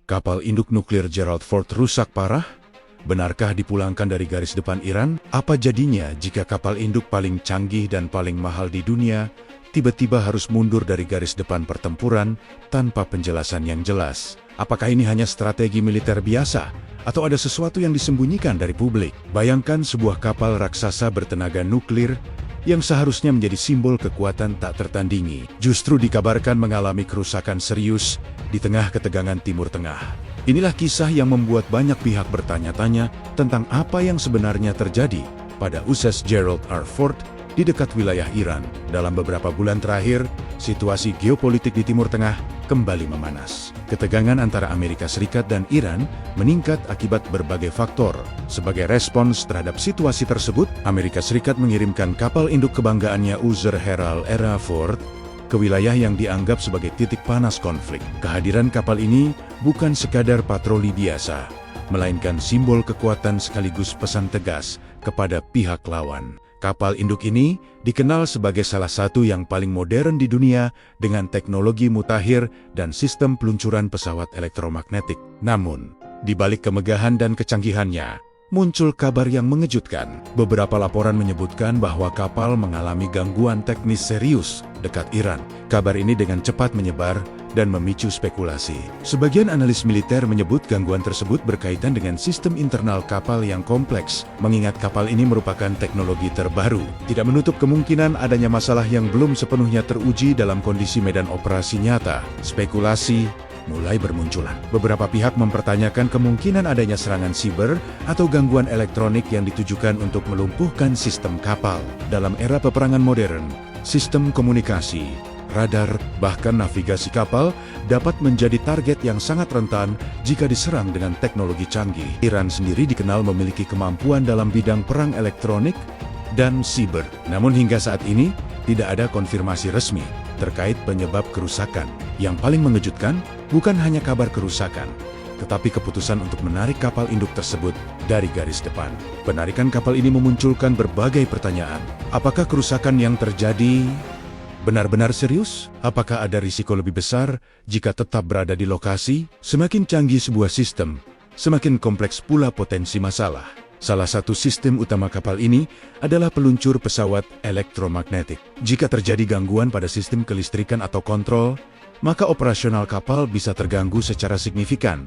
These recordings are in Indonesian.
Kapal induk nuklir Gerald Ford rusak parah? Benarkah dipulangkan dari garis depan Iran? Apa jadinya jika kapal induk paling canggih dan paling mahal di dunia tiba-tiba harus mundur dari garis depan pertempuran tanpa penjelasan yang jelas? Apakah ini hanya strategi militer biasa? Atau ada sesuatu yang disembunyikan dari publik? Bayangkan sebuah kapal raksasa bertenaga nuklir yang seharusnya menjadi simbol kekuatan tak tertandingi, justru dikabarkan mengalami kerusakan serius di tengah ketegangan Timur Tengah. Inilah kisah yang membuat banyak pihak bertanya-tanya tentang apa yang sebenarnya terjadi pada USS Gerald R. Ford di dekat wilayah Iran. Dalam beberapa bulan terakhir, situasi geopolitik di Timur Tengah kembali memanas. Ketegangan antara Amerika Serikat dan Iran meningkat akibat berbagai faktor. Sebagai respons terhadap situasi tersebut, Amerika Serikat mengirimkan kapal induk kebanggaannya USS Gerald R. Ford ke wilayah yang dianggap sebagai titik panas konflik. Kehadiran kapal ini bukan sekadar patroli biasa, melainkan simbol kekuatan sekaligus pesan tegas kepada pihak lawan. Kapal induk ini dikenal sebagai salah satu yang paling modern di dunia dengan teknologi mutakhir dan sistem peluncuran pesawat elektromagnetik. Namun, di balik kemegahan dan kecanggihannya, muncul kabar yang mengejutkan. Beberapa laporan menyebutkan bahwa kapal mengalami gangguan teknis serius dekat Iran. Kabar ini dengan cepat menyebar dan memicu spekulasi. Sebagian analis militer menyebut gangguan tersebut berkaitan dengan sistem internal kapal yang kompleks, mengingat kapal ini merupakan teknologi terbaru. Tidak menutup kemungkinan adanya masalah yang belum sepenuhnya teruji dalam kondisi medan operasi nyata. Spekulasi mulai bermunculan. Beberapa pihak mempertanyakan kemungkinan adanya serangan siber atau gangguan elektronik yang ditujukan untuk melumpuhkan sistem kapal. Dalam era peperangan modern, sistem komunikasi, radar, bahkan navigasi kapal dapat menjadi target yang sangat rentan jika diserang dengan teknologi canggih. Iran sendiri dikenal memiliki kemampuan dalam bidang perang elektronik dan siber. Namun hingga saat ini, tidak ada konfirmasi resmi terkait penyebab kerusakan. Yang paling mengejutkan, bukan hanya kabar kerusakan, tetapi keputusan untuk menarik kapal induk tersebut dari garis depan. Penarikan kapal ini memunculkan berbagai pertanyaan. Apakah kerusakan yang terjadi benar-benar serius? Apakah ada risiko lebih besar jika tetap berada di lokasi? Semakin canggih sebuah sistem, semakin kompleks pula potensi masalah. Salah satu sistem utama kapal ini adalah peluncur pesawat elektromagnetik. Jika terjadi gangguan pada sistem kelistrikan atau kontrol, maka operasional kapal bisa terganggu secara signifikan.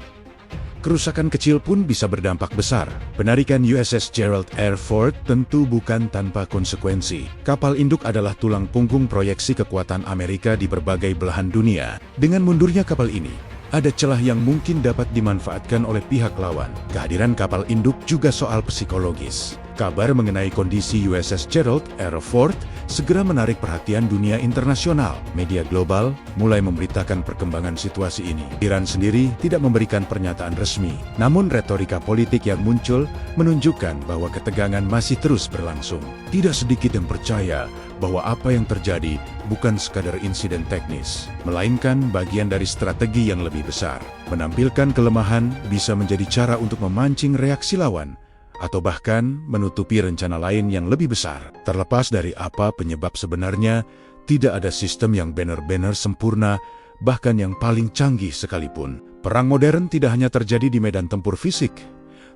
Kerusakan kecil pun bisa berdampak besar. Penarikan USS Gerald R. Ford tentu bukan tanpa konsekuensi. Kapal induk adalah tulang punggung proyeksi kekuatan Amerika di berbagai belahan dunia. Dengan mundurnya kapal ini, ada celah yang mungkin dapat dimanfaatkan oleh pihak lawan. Kehadiran kapal induk juga soal psikologis. Kabar mengenai kondisi USS Gerald R. Ford segera menarik perhatian dunia internasional. Media global mulai memberitakan perkembangan situasi ini. Iran sendiri tidak memberikan pernyataan resmi. Namun retorika politik yang muncul menunjukkan bahwa ketegangan masih terus berlangsung. Tidak sedikit yang percaya bahwa apa yang terjadi bukan sekadar insiden teknis, melainkan bagian dari strategi yang lebih besar. Menampilkan kelemahan bisa menjadi cara untuk memancing reaksi lawan, atau bahkan menutupi rencana lain yang lebih besar. Terlepas dari apa penyebab sebenarnya, tidak ada sistem yang benar-benar sempurna, bahkan yang paling canggih sekalipun. Perang modern tidak hanya terjadi di medan tempur fisik,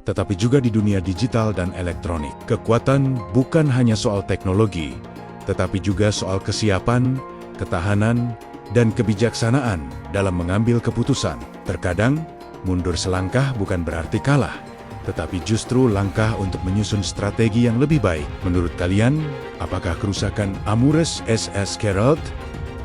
tetapi juga di dunia digital dan elektronik. Kekuatan bukan hanya soal teknologi, tetapi juga soal kesiapan, ketahanan, dan kebijaksanaan dalam mengambil keputusan. Terkadang, mundur selangkah bukan berarti kalah, tetapi justru langkah untuk menyusun strategi yang lebih baik. Menurut kalian, apakah kerusakan Amures SS Gerald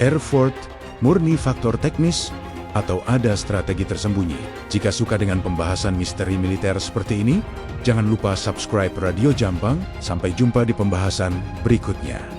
R. Ford murni faktor teknis atau ada strategi tersembunyi? Jika suka dengan pembahasan misteri militer seperti ini, jangan lupa subscribe Radio Jampang. Sampai jumpa di pembahasan berikutnya.